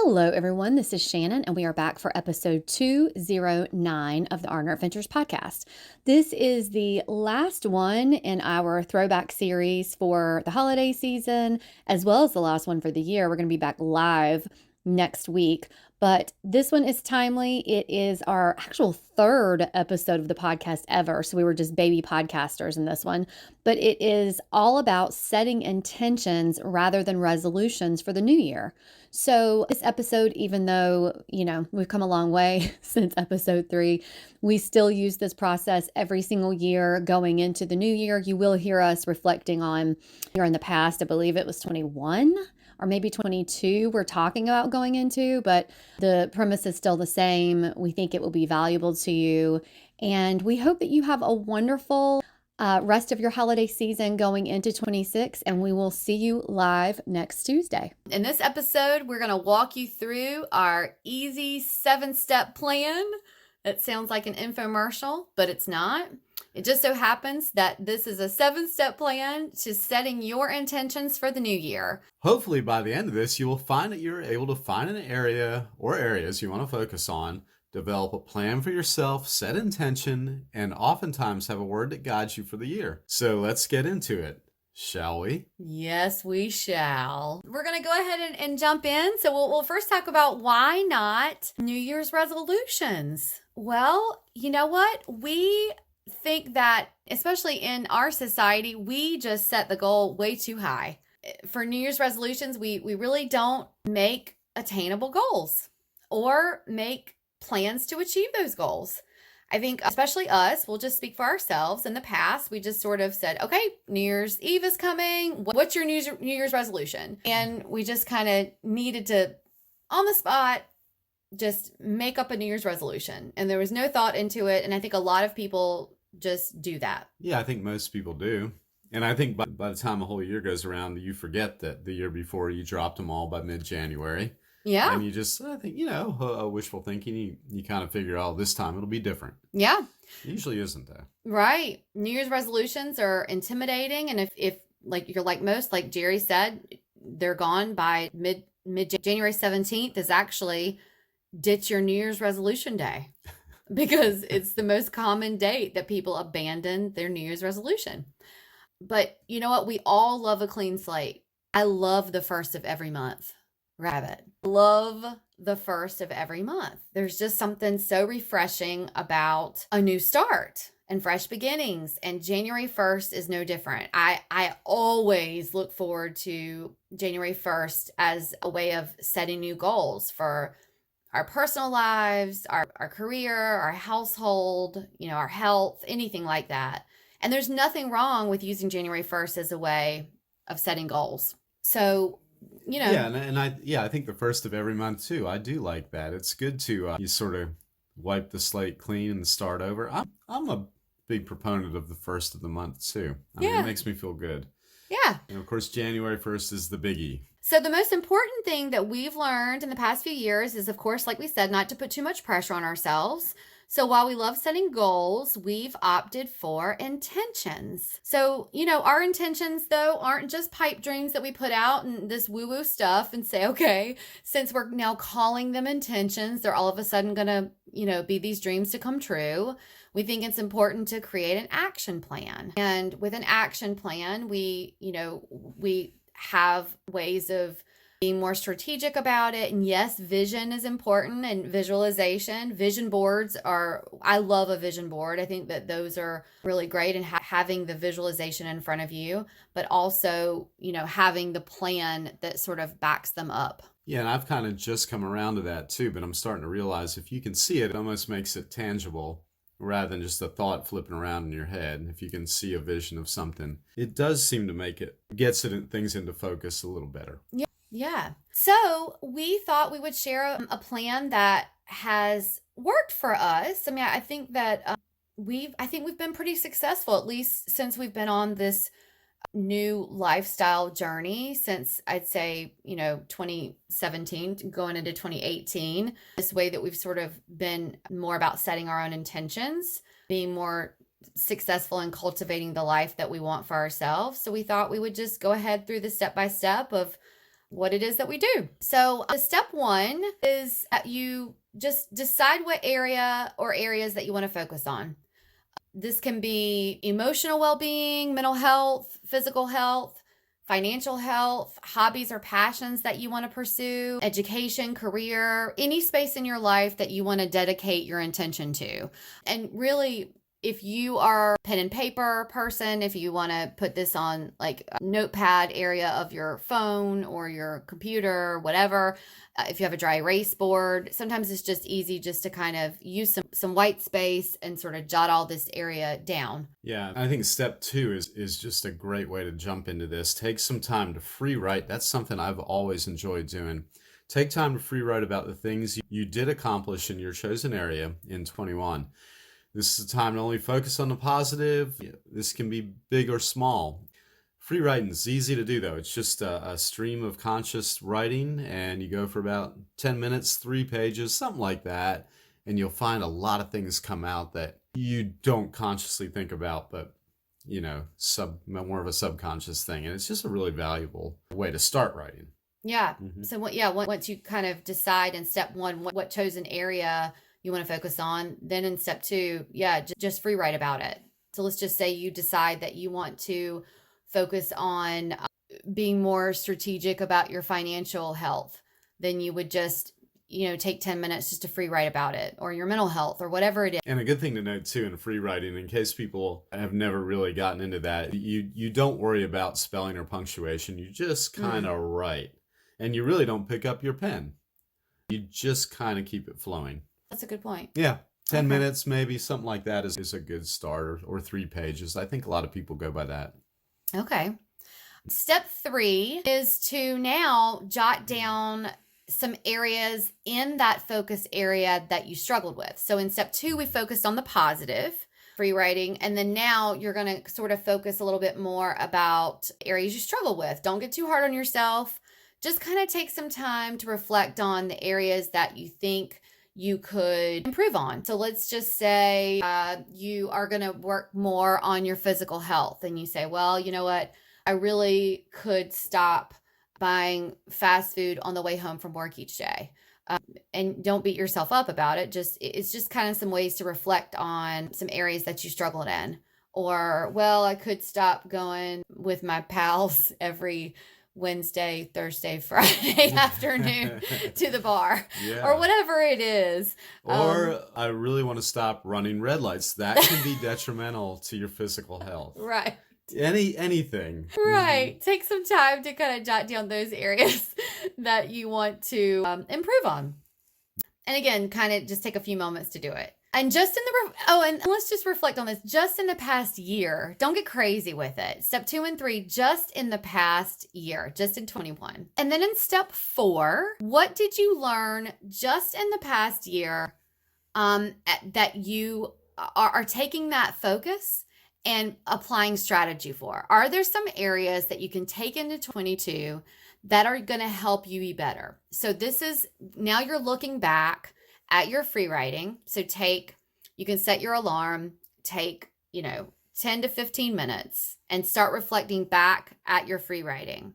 Hello, everyone. This is Shannon, and we are back for episode 209 of the Arner Adventures podcast. This is the last one in our throwback series for the holiday season, as well as the last one for the year. We're going to be back live next week, but this one is timely. It is our actual third episode of the podcast ever. So we were just baby podcasters in this one, but it is all about setting intentions rather than resolutions for the new year. So this episode, even though, we've come a long way since episode 3, we still use this process every single year going into the new year. You will hear us reflecting on here in the past. I believe it was 21 or maybe 22 we're talking about going into, but the premise is still the same. We think it will be valuable to you, and we hope that you have a wonderful rest of your holiday season going into 26, and we will see you live next Tuesday. In this episode, we're going to walk you through our easy 7-step plan. That sounds like an infomercial, but it's not. It just so happens that this is a 7-step plan to setting your intentions for the new year. Hopefully by the end of this, you will find that you're able to find an area or areas you want to focus on, develop a plan for yourself, set intention, and oftentimes have a word that guides you for the year. So let's get into it, shall we? Yes, we shall. We're going to go ahead and jump in. So we'll first talk about why not New Year's resolutions. Well, you know what? We think that, especially in our society, we just set the goal way too high. For New Year's resolutions, we really don't make attainable goals or make plans to achieve those goals. I think especially us, we'll just speak for ourselves. In the past, we just sort of said, okay, New Year's Eve is coming. What's your New Year's resolution? And we just kind of needed to, on the spot, just make up a New Year's resolution. And there was no thought into it. And I think a lot of people just do that. Yeah, I think most people do. And I think by the time a whole year goes around, you forget that the year before you dropped them all by mid-January. Yeah. And you just, I think, wishful thinking, you kind of figure, oh, this time it'll be different. Yeah. It usually isn't, though. Right. New Year's resolutions are intimidating. And if like you're like most, like Jerry said, they're gone by mid-January 17th is actually ditch your New Year's resolution day because it's the most common date that people abandon their New Year's resolution. But you know what? We all love a clean slate. I love the first of every month. Rabbit. Love the first of every month. There's just something so refreshing about a new start and fresh beginnings. And January 1st is no different. I always look forward to January 1st as a way of setting new goals for our personal lives, our career, our household, our health, anything like that. And there's nothing wrong with using January 1st as a way of setting goals. So, Yeah, and I think the first of every month too. I do like that. It's good to you sort of wipe the slate clean and start over. I'm a big proponent of the first of the month too. I mean, it makes me feel good. Yeah. And of course, January 1st is the biggie. So the most important thing that we've learned in the past few years is, of course, like we said, not to put too much pressure on ourselves. So while we love setting goals, we've opted for intentions. So, our intentions, though, aren't just pipe dreams that we put out and this woo-woo stuff and say, okay, since we're now calling them intentions, they're all of a sudden going to, be these dreams to come true. We think it's important to create an action plan. And with an action plan, we have ways of being more strategic about it. And yes, vision is important and visualization. Vision boards I love a vision board. I think that those are really great and having the visualization in front of you, but also, having the plan that sort of backs them up. Yeah, and I've kind of just come around to that too, but I'm starting to realize if you can see it, it almost makes it tangible rather than just a thought flipping around in your head. If you can see a vision of something, it does seem to gets things into focus a little better. Yeah. So we thought we would share a plan that has worked for us. I mean, I think that we've been pretty successful, at least since we've been on this new lifestyle journey since I'd say, 2017 going into 2018. This way that we've sort of been more about setting our own intentions, being more successful in cultivating the life that we want for ourselves. So we thought we would just go ahead through the step by step of what it is that we do. So the step one is that you just decide what area or areas that you want to focus on. This can be emotional well-being, mental health, physical health, financial health, hobbies or passions that you want to pursue, education, career, any space in your life that you want to dedicate your intention to. And really, if you are a pen and paper person, if you want to put this on like a notepad area of your phone or your computer, whatever, if you have a dry erase board, sometimes it's just easy just to kind of use some white space and sort of jot all this area down. Yeah, I think step two is just a great way to jump into this. Take some time to free write. That's something I've always enjoyed doing. Take time to free write about the things you did accomplish in your chosen area in 21. This is a time to only focus on the positive. This can be big or small. Free writing is easy to do, though. It's just a stream of conscious writing, and you go for about 10 minutes, 3 pages, something like that, and you'll find a lot of things come out that you don't consciously think about, but, more of a subconscious thing. And it's just a really valuable way to start writing. Yeah. Mm-hmm. So, once you kind of decide in step one what chosen area you want to focus on, then in step two, just free write about it. So let's just say you decide that you want to focus on being more strategic about your financial health. Then you would just, take 10 minutes just to free write about it, or your mental health or whatever it is. And a good thing to note too in free writing, in case people have never really gotten into that, you don't worry about spelling or punctuation. You just kind of write, and you really don't pick up your pen. You just kind of keep it flowing. That's a good point. Yeah. 10 minutes, maybe something like that is a good start, or 3 pages. I think a lot of people go by that. Okay. Step 3 is to now jot down some areas in that focus area that you struggled with. So in step 2, we focused on the positive, free writing. And then now you're going to sort of focus a little bit more about areas you struggle with. Don't get too hard on yourself. Just kind of take some time to reflect on the areas that you think you could improve on. So let's just say you are going to work more on your physical health, and you say, well, you know what? I really could stop buying fast food on the way home from work each day. And don't beat yourself up about it. It's just kind of some ways to reflect on some areas that you struggled in. Or, well, I could stop going with my pals every Wednesday, Thursday, Friday afternoon to the bar, or whatever it is. Or I really want to stop running red lights. That can be detrimental to your physical health. Right. Anything. Right. Mm-hmm. Take some time to kind of jot down those areas that you want to improve on. And again, kind of just take a few moments to do it. And just in and let's just reflect on this. Just in the past year, don't get crazy with it. Step 2 and 3, just in the past year, just in 21. And then in step 4, what did you learn just in the past year that you are taking that focus and applying strategy for? Are there some areas that you can take into 22 that are going to help you be better? So this is, now you're looking back at your free writing. So you can set your alarm, take, 10 to 15 minutes and start reflecting back at your free writing.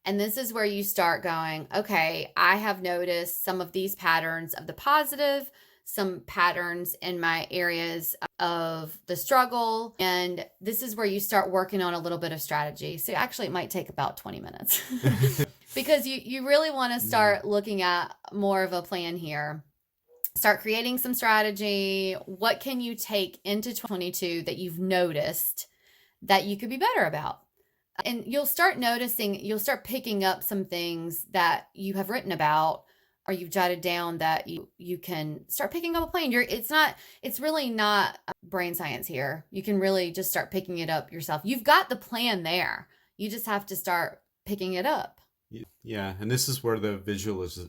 And this is where you start going, okay, I have noticed some of these patterns of the positive, some patterns in my areas of the struggle. And this is where you start working on a little bit of strategy. So actually it might take about 20 minutes because you really want to start looking at more of a plan here. Start creating some strategy. What can you take into 22 that you've noticed that you could be better about? And you'll start picking up some things that you have written about or you've jotted down that you can start picking up a plan. It's really not brain science here. You can really just start picking it up yourself. You've got the plan there. You just have to start picking it up. Yeah. And this is where the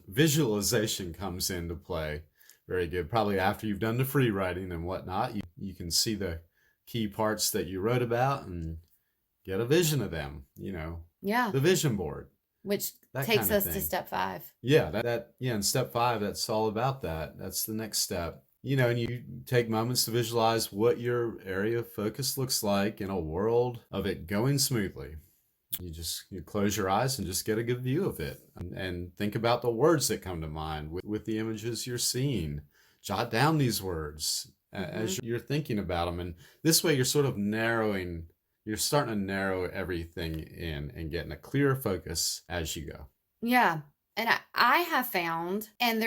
visualization comes into play. Very good. Probably after you've done the free writing and whatnot, you can see the key parts that you wrote about and get a vision of them, Yeah. The vision board. Which takes us to step 5. Yeah, in step 5, that's all about that. That's the next step. And you take moments to visualize what your area of focus looks like in a world of it going smoothly. You close your eyes and just get a good view of it, and think about the words that come to mind with the images you're seeing. Jot down these words Mm-hmm. as you're thinking about them, and this way you're sort of narrowing. You're starting to narrow everything in and getting a clearer focus as you go. Yeah. And I have found, and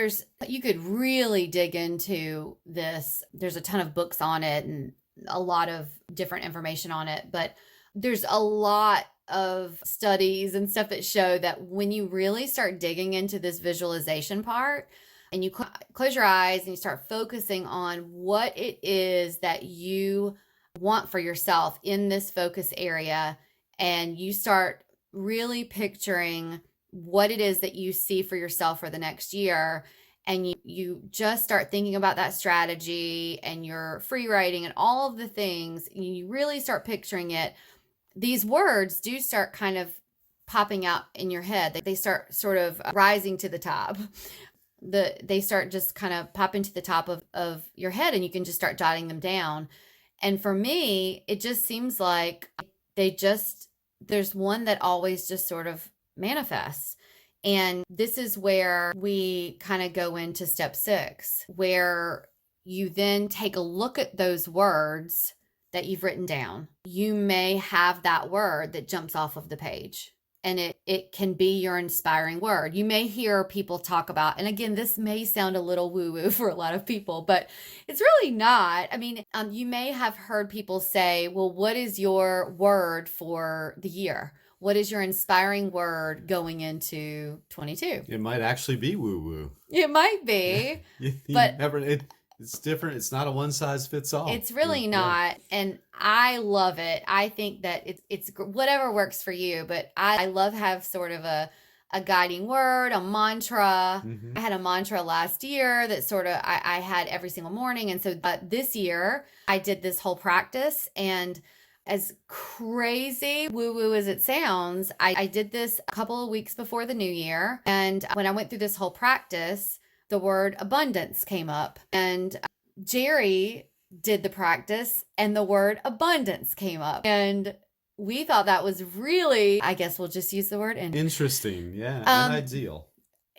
you could really dig into this. There's a ton of books on it and a lot of different information on it, but there's a lot of studies and stuff that show that when you really start digging into this visualization part and you close your eyes and you start focusing on what it is that you want for yourself in this focus area, and you start really picturing what it is that you see for yourself for the next year, and you just start thinking about that strategy and your free writing and all of the things, and you really start picturing it, these words do start kind of popping out in your head. They start sort of rising to the top. They start just kind of popping to the top of your head, and you can just start jotting them down. And for me, it just seems like there's one that always just sort of manifests. And this is where we kind of go into step 6, where you then take a look at those words that you've written down. You may have that word that jumps off of the page, and it can be your inspiring word. You may hear people talk about, and again, this may sound a little woo-woo for a lot of people, but it's really not. I mean, you may have heard people say, well, what is your word for the year? What is your inspiring word going into 22? It might actually be woo woo. It might be, but it's different. It's not a one size fits all. it's really not. And I love it. I think that it's whatever works for you, but I love have sort of a guiding word, a mantra. Mm-hmm. I had a mantra last year that sort of I had every single morning. And so this year I did this whole practice, and as crazy woo-woo as it sounds, I did this a couple of weeks before the new year. And when I went through this whole practice, the word abundance came up. And Jerry did the practice, and the word abundance came up. And we thought that was really, I guess we'll just use the word interesting. Yeah. And ideal.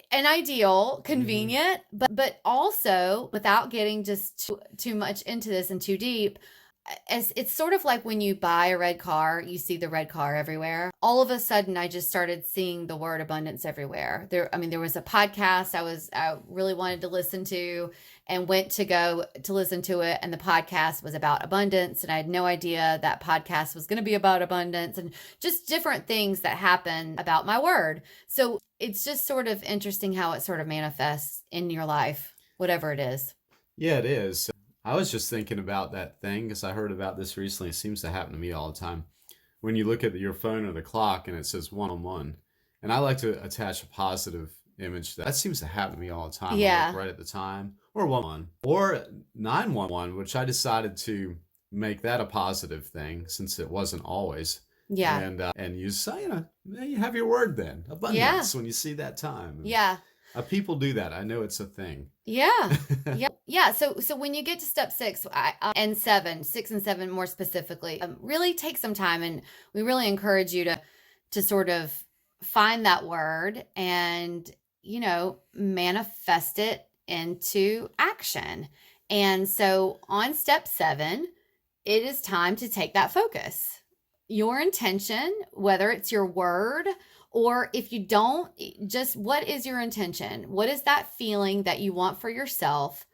And ideal, convenient, but also, without getting just too much into this and too deep, as it's sort of like when you buy a red car, you see the red car everywhere. All of a sudden, I just started seeing the word abundance everywhere. There was a podcast I really wanted to listen to, and went to go to listen to it, and the podcast was about abundance, and I had no idea that podcast was going to be about abundance, and just different things that happen about my word. So it's just sort of interesting how it sort of manifests in your life, whatever it is. Yeah, it is. I was just thinking about that thing because I heard about this recently. It seems to happen to me all the time. When you look at your phone or the clock and it says 1:01, and I like to attach a positive image to that. That seems to happen to me all the time. I Yeah. look right at the time, or 1:01, or 9:11, which I decided to make that a positive thing since it wasn't always. Yeah. And you say, you have your word then, abundance, when you see that time. Yeah. People do that. I know it's a thing. Yeah. Yeah. So when you get to step 6 and 7, 6 and 7 more specifically, really take some time, and we really encourage you to sort of find that word and, manifest it into action. And so on step 7, it is time to take that focus. Your intention, whether it's your word, or if you don't, just what is your intention? What is that feeling that you want for yourself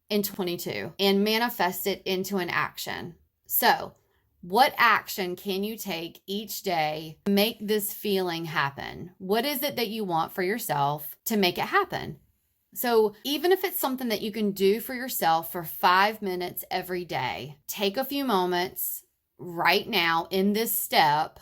in 22? And manifest it into an action. So, what action can you take each day to make this feeling happen? What is it that you want for yourself to make it happen? So, even if it's something that you can do for yourself for 5 minutes every day, take a few moments right now in this step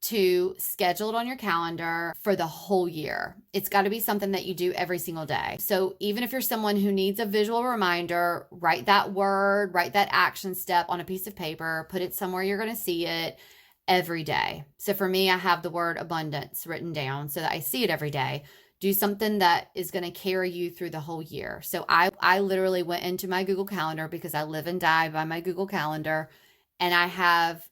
to schedule it on your calendar for the whole year. It's got to be something that you do every single day. So even if you're someone who needs a visual reminder, write that word, write that action step on a piece of paper, put it somewhere you're going to see it every day. So for me, I have the word abundance written down so that I see it every day. Do something that is going to carry you through the whole year. So I literally went into my Google Calendar, because I live and die by my Google Calendar, and I have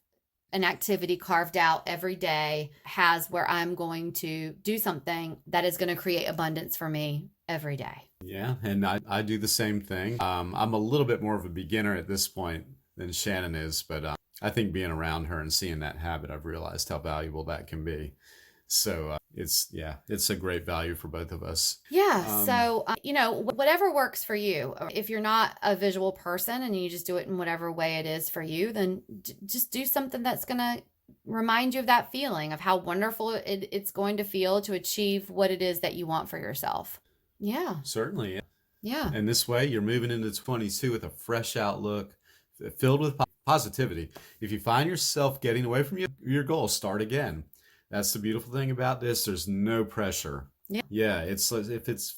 an activity carved out every day has where I'm going to do something that is going to create abundance for me every day. Yeah, and I do the same thing. I'm a little bit more of a beginner at this point than Shannon is, but I think being around her and seeing that habit, I've realized how valuable that can be. So it's a great value for both of us. Yeah. So, whatever works for you. If you're not a visual person and you just do it in whatever way it is for you, then just do something that's going to remind you of that feeling of how wonderful it's going to feel to achieve what it is that you want for yourself. Yeah. Certainly. Yeah. And this way, you're moving into 22 with a fresh outlook, filled with positivity. If you find yourself getting away from your goal, start again. That's the beautiful thing about this. There's no pressure. Yeah.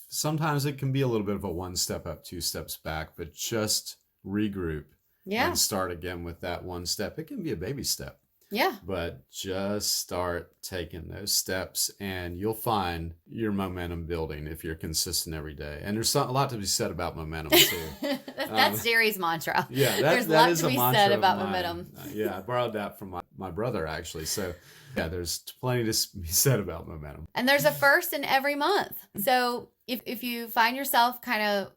Sometimes it can be a little bit of a one step up, two steps back, but just regroup and start again with that one step. It can be a baby step. Yeah. But just start taking those steps and you'll find your momentum building if you're consistent every day. And there's a lot to be said about momentum too. That's Jerry's mantra. Yeah, there's a lot to be said about momentum. Yeah, I borrowed that from my brother actually. So yeah, there's plenty to be said about momentum. And there's a first in every month. So if you find yourself kind of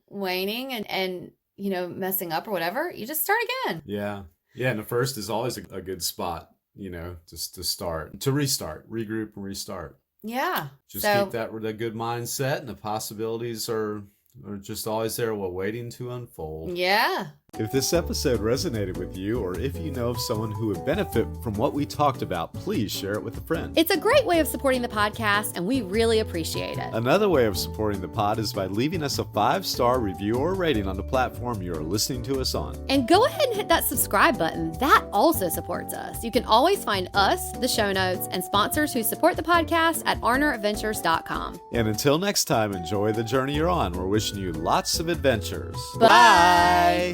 waning and messing up or whatever, you just start again. Yeah. Yeah, and the first is always a good spot, just to start, to restart, regroup and restart. Yeah. Just keep that with a good mindset, and the possibilities are just always there, waiting to unfold. Yeah. If this episode resonated with you, or if you know of someone who would benefit from what we talked about, please share it with a friend. It's a great way of supporting the podcast, and we really appreciate it. Another way of supporting the pod is by leaving us a 5-star review or rating on the platform you are listening to us on. And go ahead and hit that subscribe button. That also supports us. You can always find us, the show notes, and sponsors who support the podcast at arneradventures.com. And until next time, enjoy the journey you're on. We're wishing you lots of adventures. Bye.